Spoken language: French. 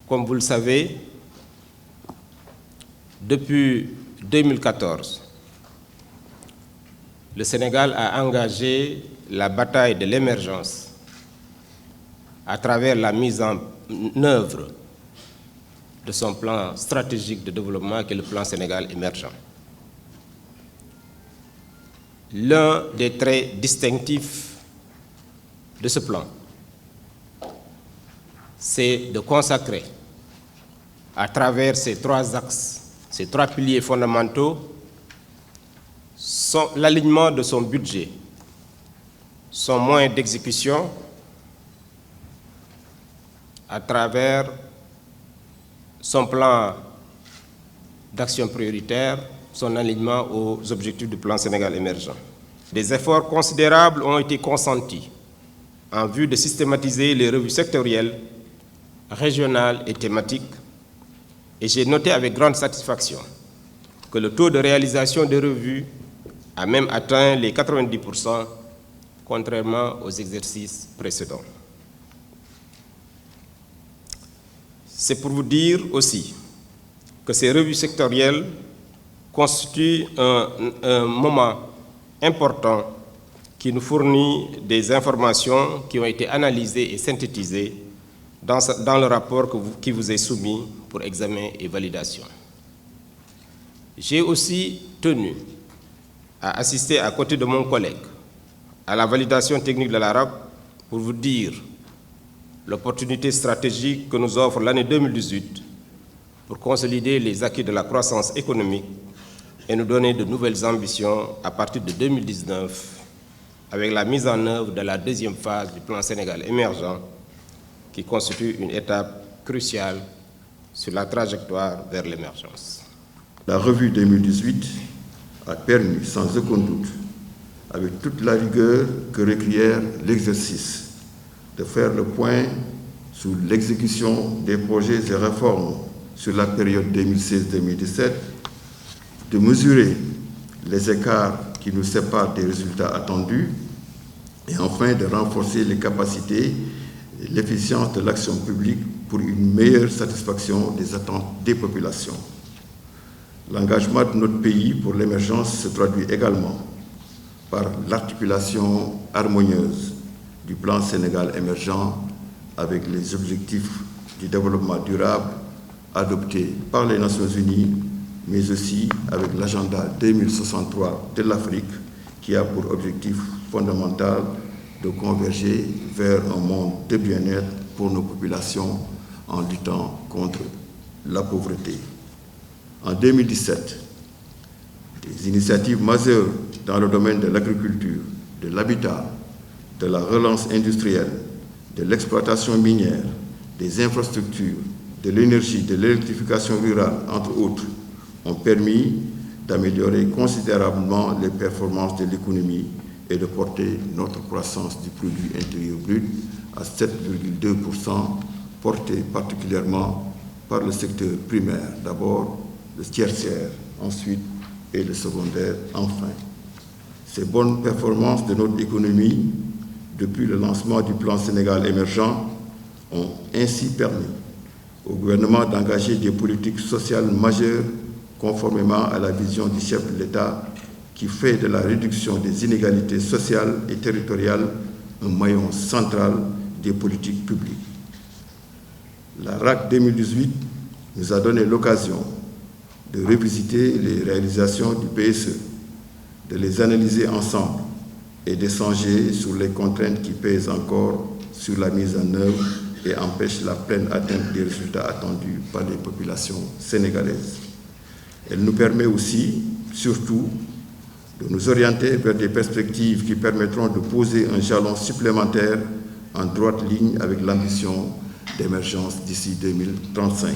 Comme vous le savez, depuis 2014, le Sénégal a engagé la bataille de l'émergence à travers la mise en œuvre de son plan stratégique de développement qui est le plan Sénégal émergent. L'un des traits distinctifs de ce plan, c'est de consacrer à travers ces trois axes, ces trois piliers fondamentaux, l'alignement de son budget, son moyen d'exécution, à travers son plan d'action prioritaire, son alignement aux objectifs du plan Sénégal émergent. Des efforts considérables ont été consentis en vue de systématiser les revues sectorielles, régionales et thématiques, et j'ai noté avec grande satisfaction que le taux de réalisation des revues a même atteint les 90%, contrairement aux exercices précédents. C'est pour vous dire aussi que ces revues sectorielles constituent un moment important qui nous fournit des informations qui ont été analysées et synthétisées dans le rapport qui vous est soumis pour examen et validation. J'ai aussi tenu à assister à côté de mon collègue à la validation technique de la RAP pour vous dire l'opportunité stratégique que nous offre l'année 2018 pour consolider les acquis de la croissance économique et nous donner de nouvelles ambitions à partir de 2019 avec la mise en œuvre de la deuxième phase du plan Sénégal émergent qui constitue une étape cruciale sur la trajectoire vers l'émergence. La revue 2018 a permis sans aucun doute, avec toute la rigueur que requiert l'exercice, de faire le point sur l'exécution des projets et réformes sur la période 2016-2017, de mesurer les écarts qui nous séparent des résultats attendus et enfin de renforcer les capacités et l'efficience de l'action publique pour une meilleure satisfaction des attentes des populations. L'engagement de notre pays pour l'émergence se traduit également par l'articulation harmonieuse du plan Sénégal émergent avec les objectifs du développement durable adoptés par les Nations Unies, mais aussi avec l'agenda 2063 de l'Afrique qui a pour objectif fondamental de converger vers un monde de bien-être pour nos populations en luttant contre la pauvreté. En 2017, des initiatives majeures dans le domaine de l'agriculture, de l'habitat, de la relance industrielle, de l'exploitation minière, des infrastructures, de l'énergie, de l'électrification rurale, entre autres, ont permis d'améliorer considérablement les performances de l'économie et de porter notre croissance du produit intérieur brut à 7,2%, portée particulièrement par le secteur primaire, d'abord le tertiaire, ensuite et le secondaire, enfin. Ces bonnes performances de notre économie, depuis le lancement du plan Sénégal émergent, ont ainsi permis au gouvernement d'engager des politiques sociales majeures conformément à la vision du chef de l'État qui fait de la réduction des inégalités sociales et territoriales un maillon central des politiques publiques. La RAC 2018 nous a donné l'occasion de revisiter les réalisations du PSE, de les analyser ensemble et d'échanger sur les contraintes qui pèsent encore sur la mise en œuvre et empêchent la pleine atteinte des résultats attendus par les populations sénégalaises. Elle nous permet aussi, surtout, de nous orienter vers des perspectives qui permettront de poser un jalon supplémentaire en droite ligne avec l'ambition d'émergence d'ici 2035.